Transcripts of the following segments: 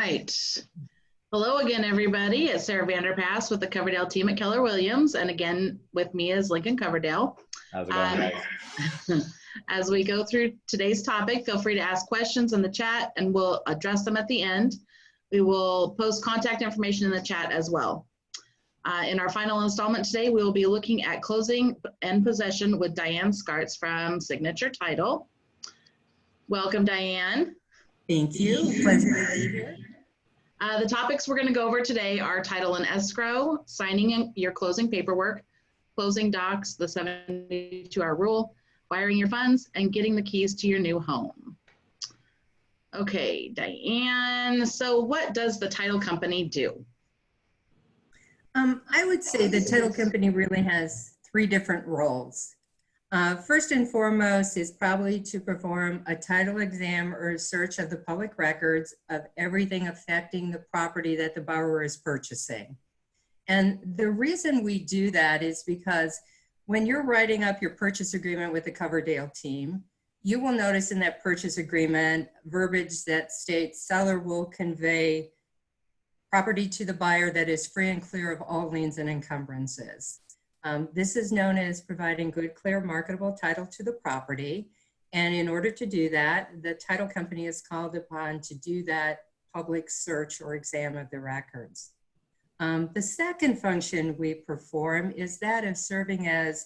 right. Hello again, everybody. It's Sarah Vanderpass with the Coverdale team at Keller Williams. And again, with me is Lincoln Coverdale. How's it going, guys? As we go through today's topic, feel free to ask questions in the chat and we'll address them at the end. We will post contact information in the chat as well. In our final installment today, we will be looking at closing and possession with Diane Scartz from Signature Title. Welcome, Diane. Thank you. Pleasure to be here. The topics we're going to go over today are title and escrow, signing your closing paperwork, closing docs, the 72-hour rule, wiring your funds, and getting the keys to your new home. Okay, Diane, so what does the title company do? I would say the title company really has three different roles. First and foremost is probably to perform a title exam or a search of the public records of everything affecting the property that the borrower is purchasing. And the reason we do that is because when you're writing up your purchase agreement with the Coverdale team, you will notice in that purchase agreement verbiage that states seller will convey property to the buyer that is free and clear of all liens and encumbrances. This is known as providing good, clear, marketable title to the property. And in order to do that, the title company is called upon to do that public search or exam of the records. The second function we perform is that of serving as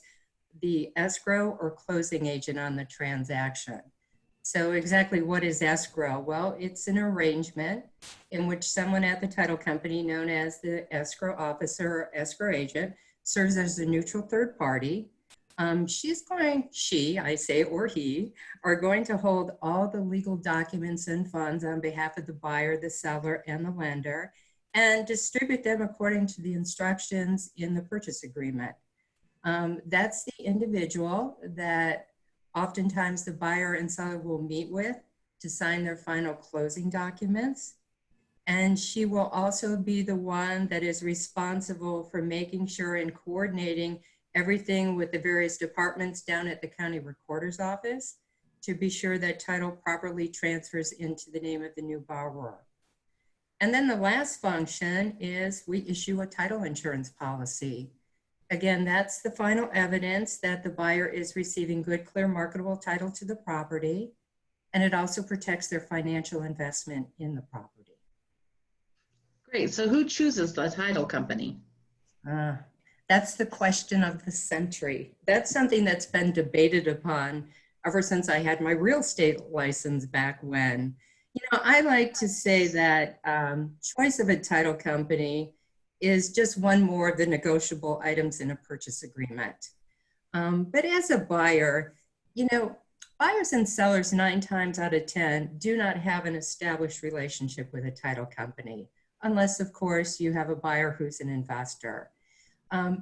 the escrow or closing agent on the transaction. So exactly what is escrow? Well, it's an arrangement in which someone at the title company, known as the escrow officer or escrow agent, serves as a neutral third party. She, I say, or he, are going to hold all the legal documents and funds on behalf of the buyer, the seller, and the lender, and distribute them according to the instructions in the purchase agreement. That's the individual that oftentimes the buyer and seller will meet with to sign their final closing documents. And she will also be the one that is responsible for making sure and coordinating everything with the various departments down at the county recorder's office to be sure that title properly transfers into the name of the new borrower. And then the last function is we issue a title insurance policy. Again, that's the final evidence that the buyer is receiving good, clear, marketable title to the property, and it also protects their financial investment in the property. Great, so who chooses the title company? That's the question of the century. That's something that's been debated upon ever since I had my real estate license back when. You know, I like to say that choice of a title company is just one more of the negotiable items in a purchase agreement. But as a buyer, you know, buyers and sellers 9 times out of 10 do not have an established relationship with a title company, unless of course you have a buyer who's an investor.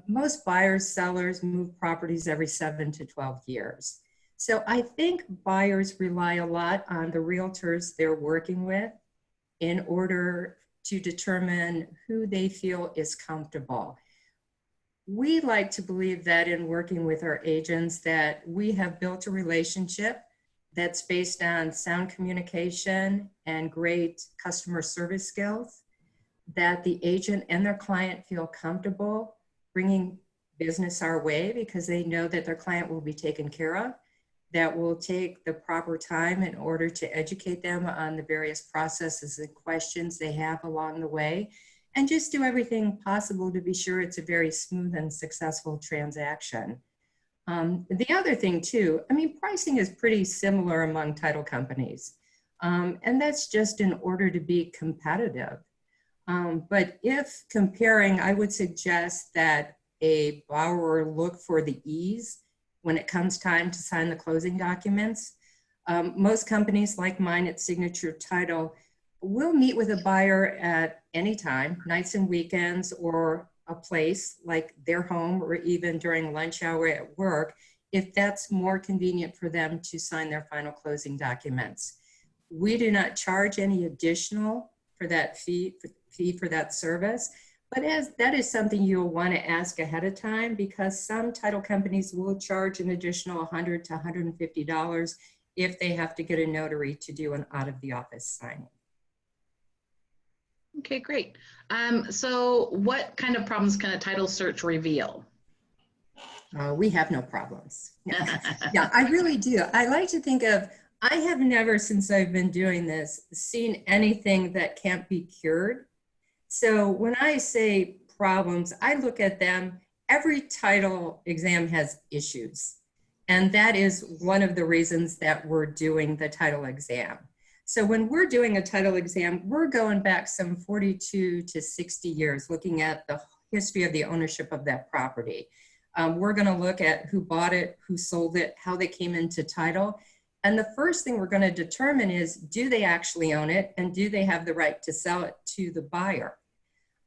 Most buyers, sellers move properties every 7 to 12 years. So I think buyers rely a lot on the realtors they're working with in order to determine who they feel is comfortable. We like to believe that in working with our agents that we have built a relationship that's based on sound communication and great customer service skills, that the agent and their client feel comfortable bringing business our way because they know that their client will be taken care of, that will take the proper time in order to educate them on the various processes and questions they have along the way, and just do everything possible to be sure it's a very smooth and successful transaction. The other thing too, I mean, pricing is pretty similar among title companies, and that's just in order to be competitive. But if comparing, I would suggest that a borrower look for the ease when it comes time to sign the closing documents. Most companies like mine at Signature Title will meet with a buyer at any time, nights and weekends, or a place like their home, or even during lunch hour at work, if that's more convenient for them to sign their final closing documents. We do not charge any additional for that fee for that service. But that is something you'll want to ask ahead of time, because some title companies will charge an additional $100 to $150 if they have to get a notary to do an out of the office signing. Okay, great. So what kind of problems can a title search reveal? We have no problems. Yeah, I really do. I like to think of, I have never, since I've been doing this, seen anything that can't be cured. So when I say problems, I look at them, every title exam has issues. And that is one of the reasons that we're doing the title exam. So when we're doing a title exam, we're going back some 42 to 60 years, looking at the history of the ownership of that property. We're going to look at who bought it, who sold it, how they came into title. And the first thing we're going to determine is, do they actually own it, and do they have the right to sell it to the buyer?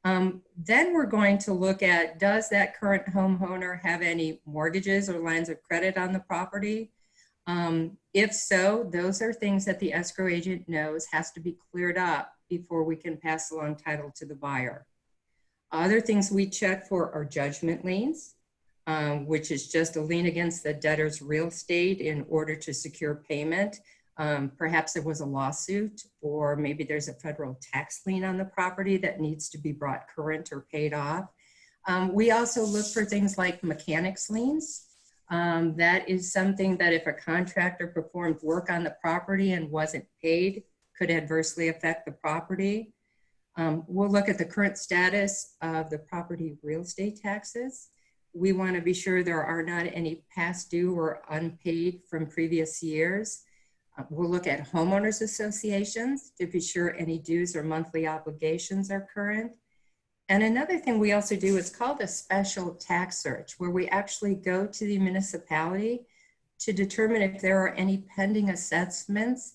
Then we're going to look at, does that current homeowner have any mortgages or lines of credit on the property? If so, those are things that the escrow agent knows has to be cleared up before we can pass along title to the buyer. Other things we check for are judgment liens, which is just a lien against the debtor's real estate in order to secure payment. Perhaps there was a lawsuit, or maybe there's a federal tax lien on the property that needs to be brought current or paid off. We also look for things like mechanics liens. That is something that if a contractor performed work on the property and wasn't paid, could adversely affect the property. We'll look at the current status of the property real estate taxes. We want to be sure there are not any past due or unpaid from previous years. We'll look at homeowners associations to be sure any dues or monthly obligations are current. And another thing we also do is called a special tax search, where we actually go to the municipality to determine if there are any pending assessments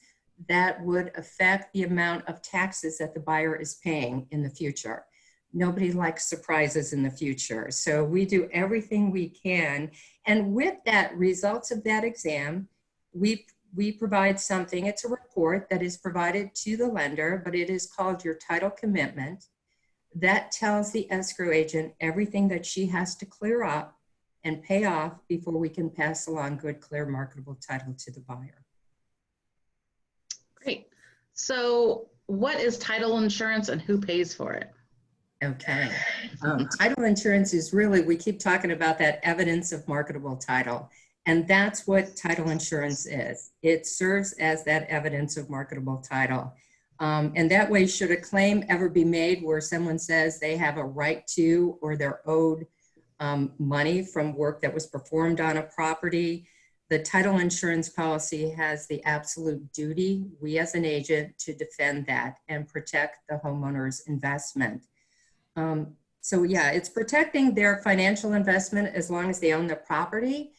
that would affect the amount of taxes that the buyer is paying in the future. Nobody likes surprises in the future. So we do everything we can. And with that, results of that exam, we provide something, it's a report that is provided to the lender, but it is called your title commitment. That tells the escrow agent everything that she has to clear up and pay off before we can pass along good, clear, marketable title to the buyer. Great. So what is title insurance and who pays for it? Okay. Title insurance is really, we keep talking about that evidence of marketable title. And that's what title insurance is. It serves as that evidence of marketable title. And that way, should a claim ever be made where someone says they have a right to, or they're owed money from work that was performed on a property, the title insurance policy has the absolute duty, we as an agent, to defend that and protect the homeowner's investment. So yeah, it's protecting their financial investment as long as they own the property.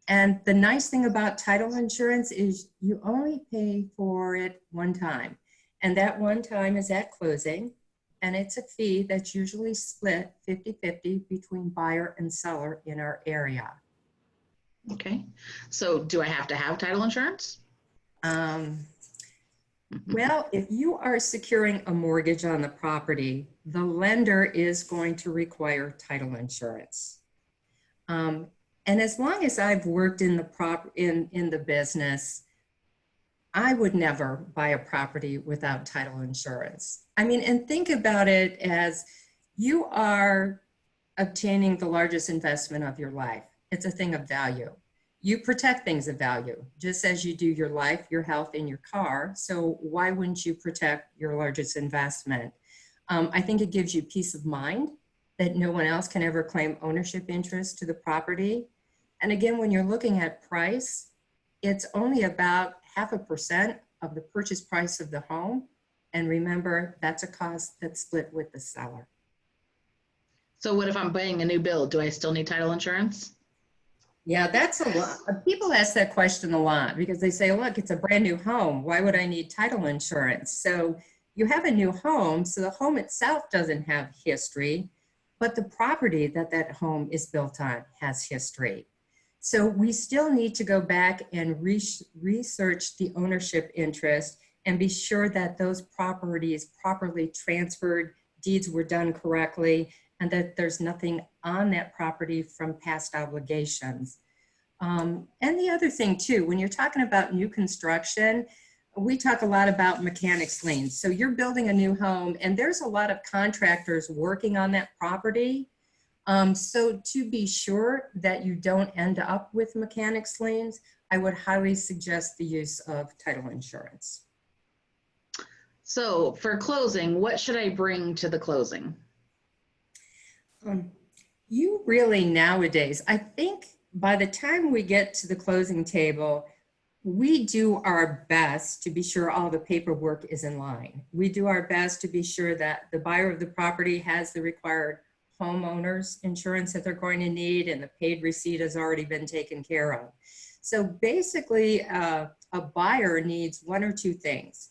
And the nice thing about title insurance is you only pay for it one time. And that one time is at closing. And it's a fee that's usually split 50-50 between buyer and seller in our area. Okay. So do I have to have title insurance? Well, if you are securing a mortgage on the property, the lender is going to require title insurance. And as long as I've worked in the business, I would never buy a property without title insurance. I mean, and think about it as you are obtaining the largest investment of your life. It's a thing of value. You protect things of value, just as you do your life, your health, and your car. So why wouldn't you protect your largest investment? I think it gives you peace of mind that no one else can ever claim ownership interest to the property. And again, when you're looking at price, it's only about 0.5% of the purchase price of the home. And remember, that's a cost that's split with the seller. So what if I'm buying a new build? Do I still need title insurance? Yeah, that's a lot. People ask that question a lot because they say, look, it's a brand new home. Why would I need title insurance? So you have a new home, so the home itself doesn't have history, but the property that that home is built on has history. So we still need to go back and research the ownership interest and be sure that those properties properly transferred, deeds were done correctly, and that there's nothing on that property from past obligations. And the other thing too, when you're talking about new construction, we talk a lot about mechanics liens. So you're building a new home and there's a lot of contractors working on that property. So to be sure that you don't end up with mechanics liens, I would highly suggest the use of title insurance. So for closing, what should I bring to the closing? You really nowadays, I think by the time we get to the closing table, we do our best to be sure all the paperwork is in line. We do our best to be sure that the buyer of the property has the required homeowners insurance that they're going to need and the paid receipt has already been taken care of. So basically, a buyer needs one or two things.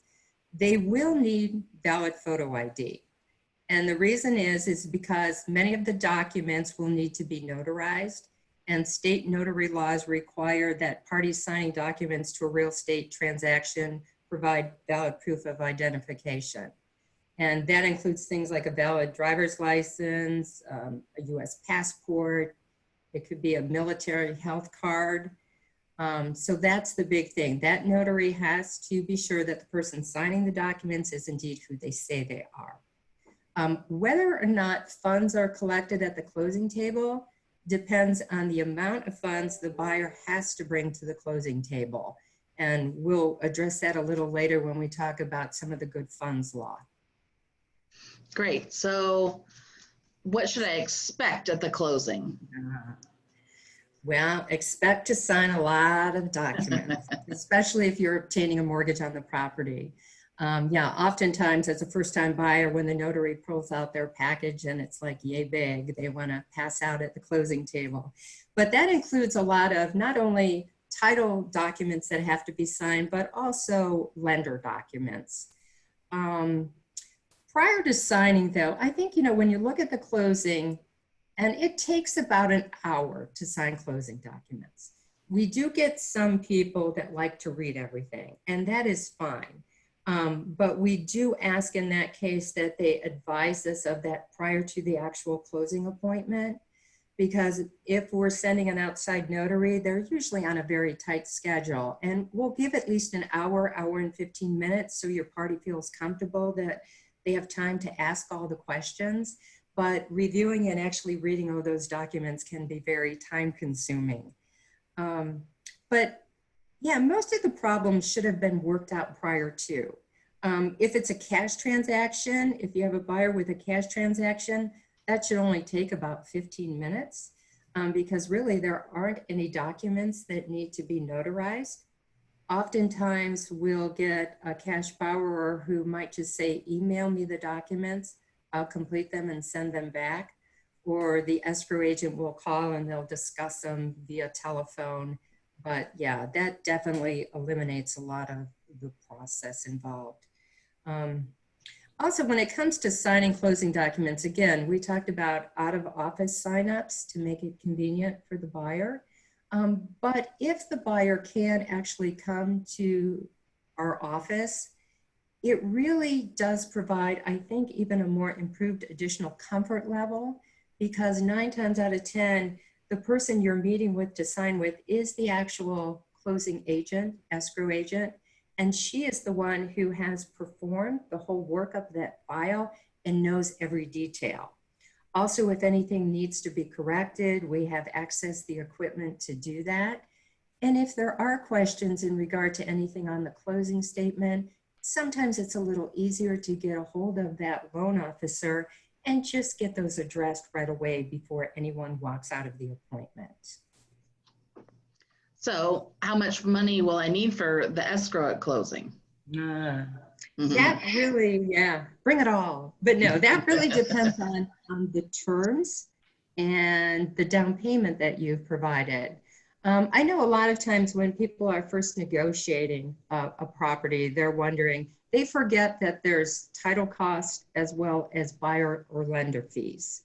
They will need valid photo ID. And the reason is because many of the documents will need to be notarized, and state notary laws require that parties signing documents to a real estate transaction provide valid proof of identification. And that includes things like a valid driver's license, a US passport, it could be a military health card. So that's the big thing. That notary has to be sure that the person signing the documents is indeed who they say they are. Whether or not funds are collected at the closing table depends on the amount of funds the buyer has to bring to the closing table. And we'll address that a little later when we talk about some of the good funds law. Great. So what should I expect at the closing? Well, expect to sign a lot of documents, especially if you're obtaining a mortgage on the property. Yeah, oftentimes as a first-time buyer, when the notary pulls out their package and it's like yay big, they want to pass out at the closing table. But that includes a lot of not only title documents that have to be signed, but also lender documents. Prior to signing though, I think, when you look at the closing, and it takes about an hour to sign closing documents. We do get some people that like to read everything, and that is fine. But we do ask in that case that they advise us of that prior to the actual closing appointment, because if we're sending an outside notary, they're usually on a very tight schedule, and we'll give at least an hour, hour and 15 minutes so your party feels comfortable that they have time to ask all the questions. But reviewing and actually reading all those documents can be very time consuming. But yeah, most of the problems should have been worked out prior to. If it's a cash transaction, if you have a buyer with a cash transaction, that should only take about 15 minutes because really there aren't any documents that need to be notarized. Oftentimes we'll get a cash borrower who might just say, email me the documents, I'll complete them and send them back. Or the escrow agent will call and they'll discuss them via telephone. But yeah, that definitely eliminates a lot of the process involved. Also, when it comes to signing closing documents, again, we talked about out-of-office signups to make it convenient for the buyer. But if the buyer can actually come to our office, it really does provide, I think, even a more improved additional comfort level, because 9 times out of 10, the person you're meeting with to sign with is the actual closing agent, escrow agent, and she is the one who has performed the whole work of that file and knows every detail. Also, if anything needs to be corrected, we have access to the equipment to do that. And if there are questions in regard to anything on the closing statement, sometimes it's a little easier to get a hold of that loan officer and just get those addressed right away before anyone walks out of the appointment. So how much money will I need for the escrow at closing? That really, yeah, bring it all. But no, that really depends on the terms and the down payment that you've provided. I know a lot of times when people are first negotiating a property, they're wondering, they forget that there's title costs as well as buyer or lender fees.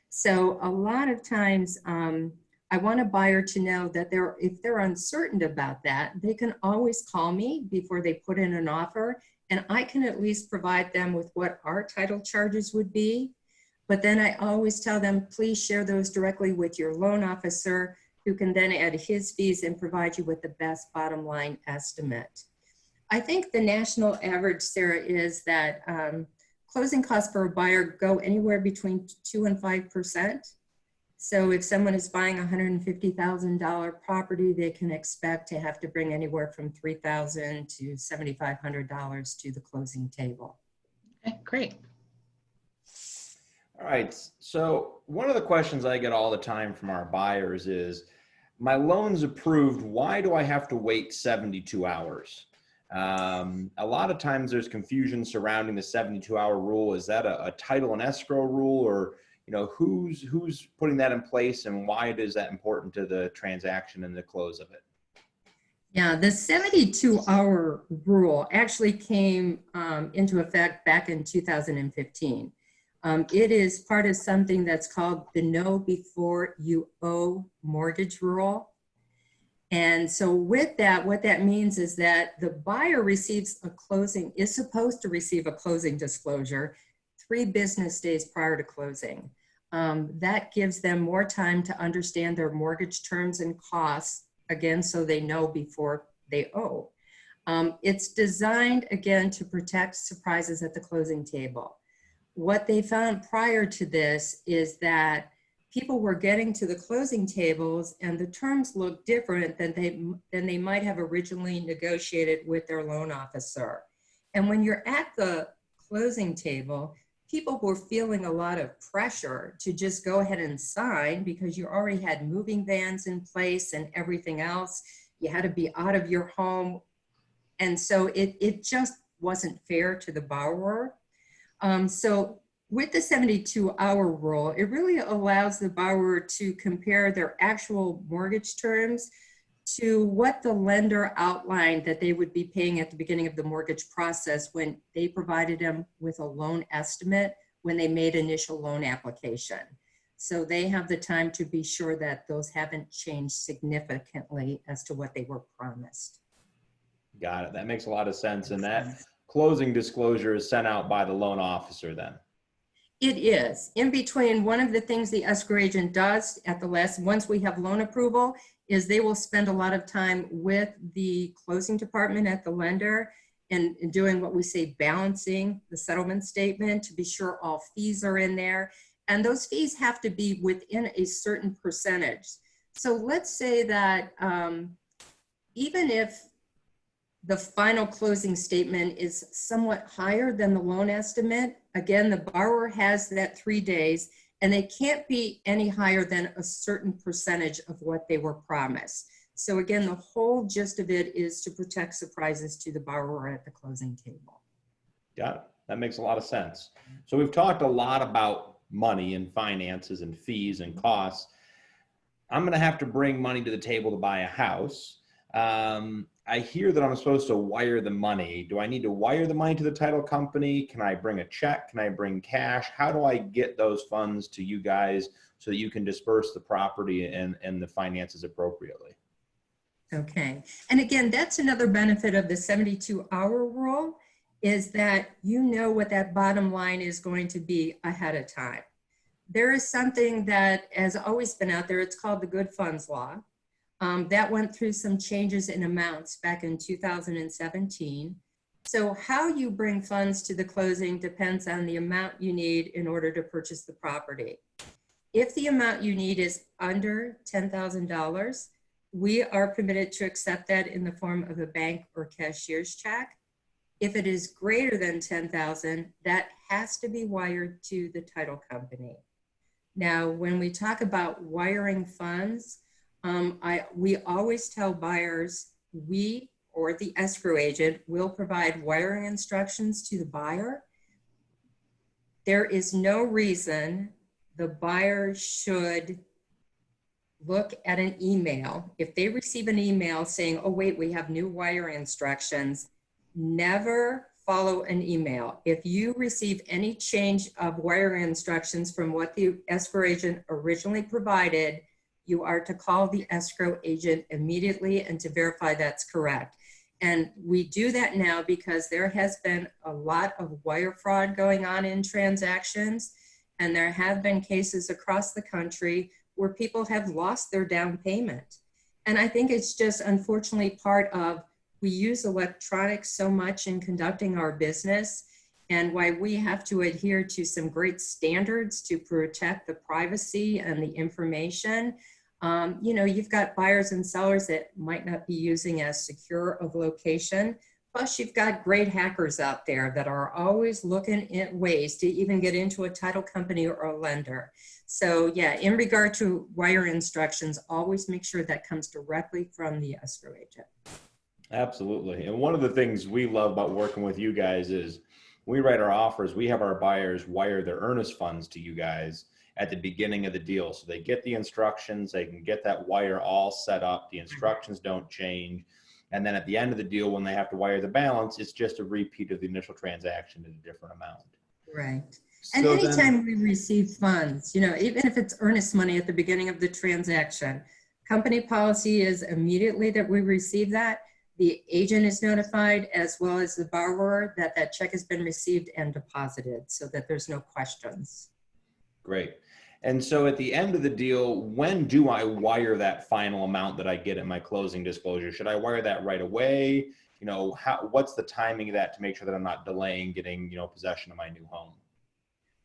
So a lot of times, I want a buyer to know that if they're uncertain about that, they can always call me before they put in an offer, and I can at least provide them with what our title charges would be. But then I always tell them, please share those directly with your loan officer, who can then add his fees and provide you with the best bottom line estimate. I think the national average, Sarah, is that closing costs for a buyer go anywhere between 2 and 5%. So if someone is buying a $150,000 property, they can expect to have to bring anywhere from $3,000 to $7,500 to the closing table. Okay, great. All right. So one of the questions I get all the time from our buyers is, my loan's approved. Why do I have to wait 72 hours? A lot of times there's confusion surrounding the 72-hour rule. Is that a title and escrow rule, or who's putting that in place, and why is that important to the transaction and the close of it? Yeah, the 72-hour rule actually came into effect back in 2015. It is part of something that's called the know before you owe mortgage rule. And so with that, what that means is that the buyer is supposed to receive a closing disclosure 3 business days prior to closing. That gives them more time to understand their mortgage terms and costs, again, so they know before they owe. It's designed, again, to protect surprises at the closing table. What they found prior to this is that people were getting to the closing tables and the terms looked different than they might have originally negotiated with their loan officer. And when you're at the closing table, people were feeling a lot of pressure to just go ahead and sign because you already had moving vans in place and everything else. You had to be out of your home. And so it just wasn't fair to the borrower. So with the 72-hour rule, it really allows the borrower to compare their actual mortgage terms to what the lender outlined that they would be paying at the beginning of the mortgage process when they provided them with a loan estimate when they made initial loan application. So they have the time to be sure that those haven't changed significantly as to what they were promised. Got it. That makes a lot of sense. And that closing disclosure is sent out by the loan officer then? It is. In between, one of the things the escrow agent does at the once we have loan approval, is they will spend a lot of time with the closing department at the lender and doing what we say balancing the settlement statement to be sure all fees are in there. And those fees have to be within a certain percentage. So let's say that even if the final closing statement is somewhat higher than the loan estimate, again, the borrower has that 3 days and they can't be any higher than a certain percentage of what they were promised. So again, the whole gist of it is to protect surprises to the borrower at the closing table. Got it. That makes a lot of sense. So we've talked a lot about money and finances and fees and costs. I'm going to have to bring money to the table to buy a house. I hear that I'm supposed to wire the money. Do I need to wire the money to the title company? Can I bring a check? Can I bring cash? How do I get those funds to you guys so that you can disperse the property and the finances appropriately? Okay. And again, that's another benefit of the 72-hour rule, is that you know what that bottom line is going to be ahead of time. There is something that has always been out there. It's called the Good Funds Law. That went through some changes in amounts back in 2017. So how you bring funds to the closing depends on the amount you need in order to purchase the property. If the amount you need is under $10,000, we are permitted to accept that in the form of a bank or cashier's check. If it is greater than $10,000, that has to be wired to the title company. Now, when we talk about wiring funds, we always tell buyers, we or the escrow agent will provide wiring instructions to the buyer. There is no reason the buyer should look at an email. If they receive an email saying, oh wait, we have new wiring instructions, never follow an email. If you receive any change of wiring instructions from what the escrow agent originally provided, you are to call the escrow agent immediately and to verify that's correct. And we do that now because there has been a lot of wire fraud going on in transactions, and there have been cases across the country where people have lost their down payment. And I think it's just unfortunately part of we use electronics so much in conducting our business, and why we have to adhere to some great standards to protect the privacy and the information. You know, you've got buyers and sellers that might not be using as secure of location. Plus, you've got great hackers out there that are always looking at ways to even get into a title company or a lender. So yeah, in regard to wire instructions, always make sure that comes directly from the escrow agent. Absolutely. And one of the things we love about working with you guys is when we write our offers, we have our buyers wire their earnest funds to you guys at the beginning of the deal. So they get the instructions, they can get that wire all set up, the instructions don't change. And then at the end of the deal, when they have to wire the balance, it's just a repeat of the initial transaction at a different amount. Right. And So anytime we receive funds, you know, even if it's earnest money at the beginning of the transaction, company policy is immediately that we receive that, the agent is notified as well as the borrower that that check has been received and deposited so that there's no questions. Great. And so at the end of the deal, when do I wire that final amount that I get at my closing disclosure? Should I wire that right away? You know, what's the timing of that to make sure that I'm not delaying getting, you know, possession of my new home?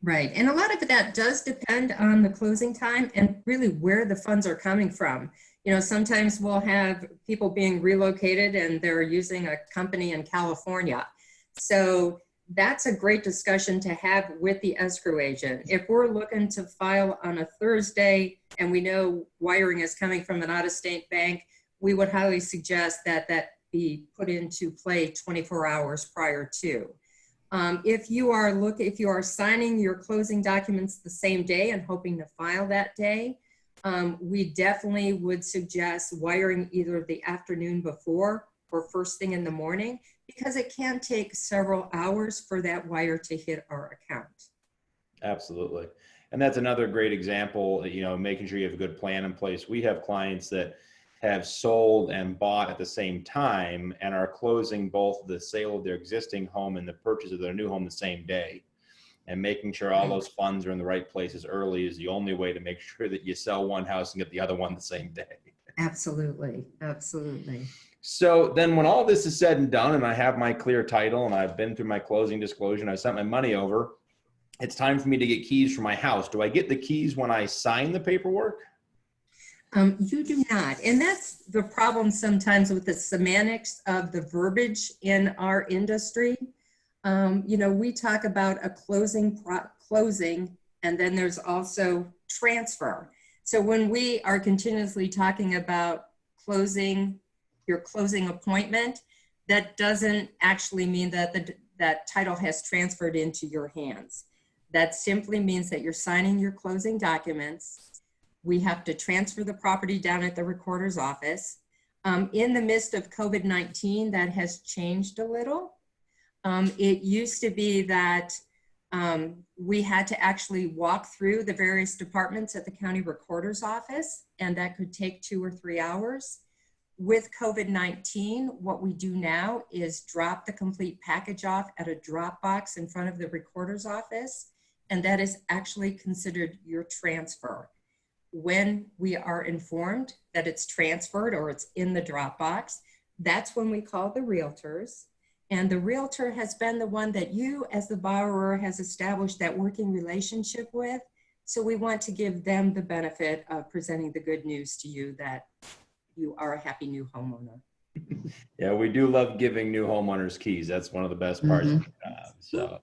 Right. And a lot of that does depend on the closing time and really where the funds are coming from. You know, sometimes we'll have people being relocated and they're using a company in California. So that's a great discussion to have with the escrow agent. If we're looking to file on a Thursday and we know wiring is coming from an out-of-state bank, we would highly suggest that that be put into play 24 hours prior to. If you are signing your closing documents the same day and hoping to file that day, we definitely would suggest wiring either the afternoon before or first thing in the morning, because it can take several hours for that wire to hit our account. Absolutely. And that's another great example, you know, making sure you have a good plan in place. We have clients that have sold and bought at the same time and are closing both the sale of their existing home and the purchase of their new home the same day. And making sure all those funds are in the right places early is the only way to make sure that you sell one house and get the other one the same day. Absolutely. Absolutely. So then when all this is said and done and I have my clear title and I've been through my closing disclosure and I sent my money over, it's time for me to get keys for my house. Do I get the keys when I sign the paperwork? You do not. And that's the problem sometimes with the semantics of the verbiage in our industry. You know, we talk about a closing, and then there's also transfer. So when we are continuously talking about closing, your closing appointment, that doesn't actually mean that that title has transferred into your hands. That simply means that you're signing your closing documents. We have to transfer the property down at the recorder's office. In the midst of COVID-19, that has changed a little. It used to be that we had to actually walk through the various departments at the county recorder's office, and that could take 2 or 3 hours. With COVID-19, what we do now is drop the complete package off at a drop box in front of the recorder's office, and that is actually considered your transfer. When we are informed that it's transferred or it's in the drop box, that's when we call the realtors. And the realtor has been the one that you as the borrower has established that working relationship with. So we want to give them the benefit of presenting the good news to you that you are a happy new homeowner. Yeah, we do love giving new homeowners keys. That's one of the best parts of the job.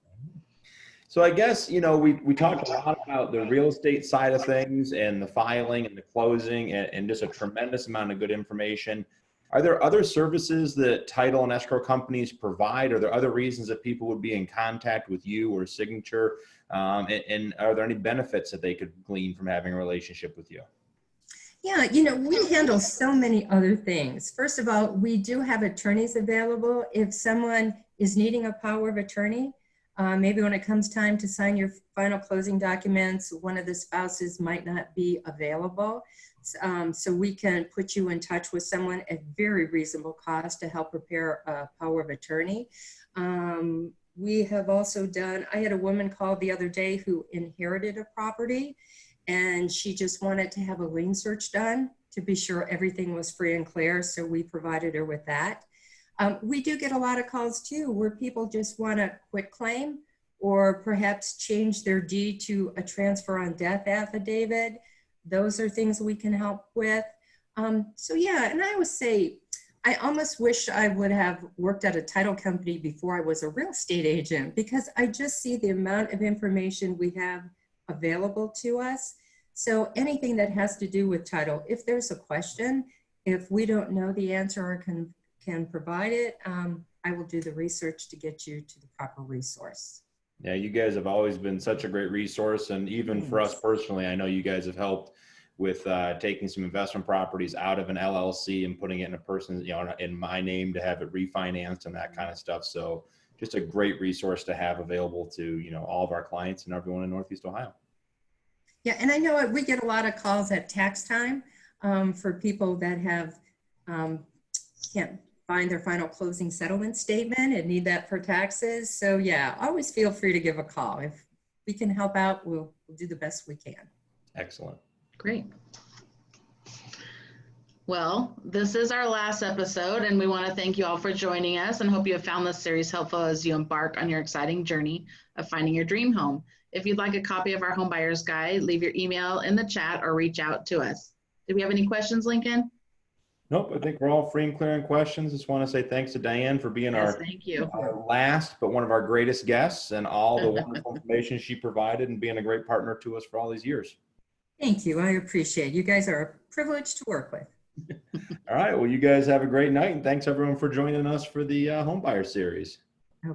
So I guess, you know, we talked a lot about the real estate side of things and the filing and the closing and just a tremendous amount of good information. Are there other services that title and escrow companies provide? Are there other reasons that people would be in contact with you or Signature? And are there any benefits that they could glean from having a relationship with you? Yeah, you know, we handle so many other things. First of all, we do have attorneys available. If someone is needing a power of attorney, maybe when it comes time to sign your final closing documents, one of the spouses might not be available. So we can put you in touch with someone at very reasonable cost to help prepare a power of attorney. We have also done, I had a woman call the other day who inherited a property, and she just wanted to have a lien search done to be sure everything was free and clear. So we provided her with that. We do get a lot of calls too, where people just want a quick claim or perhaps change their deed to a transfer on death affidavit. Those are things we can help with. So yeah, and I always say, I almost wish I would have worked at a title company before I was a real estate agent, because I just see the amount of information we have available to us. So anything that has to do with title, if there's a question, if we don't know the answer or can provide it, I will do the research to get you to the proper resource. Yeah, you guys have always been such a great resource. And even for us personally, I know you guys have helped with taking some investment properties out of an LLC and putting it in a person's, you know, in my name to have it refinanced and that kind of stuff. So just a great resource to have available to, you know, all of our clients and everyone in Northeast Ohio. Yeah, and I know we get a lot of calls at tax time for people that have can't find their final closing settlement statement and need that for taxes. So yeah, always feel free to give a call. If we can help out, we'll do the best we can. Excellent. Great. Well, this is our last episode, and we want to thank you all for joining us and hope you have found this series helpful as you embark on your exciting journey of finding your dream home. If you'd like a copy of our Home Buyer's Guide, leave your email in the chat or reach out to us. Did we have any questions, Lincoln? Nope, I think we're all free and clear on questions. Just want to say thanks to Diane for being Thank you. our last, but one of our greatest guests, and all the wonderful information she provided and being a great partner to us for all these years. Thank you. I appreciate it. You guys are a privilege to work with. All right. Well, you guys have a great night, and thanks everyone for joining us for the Home Buyer series.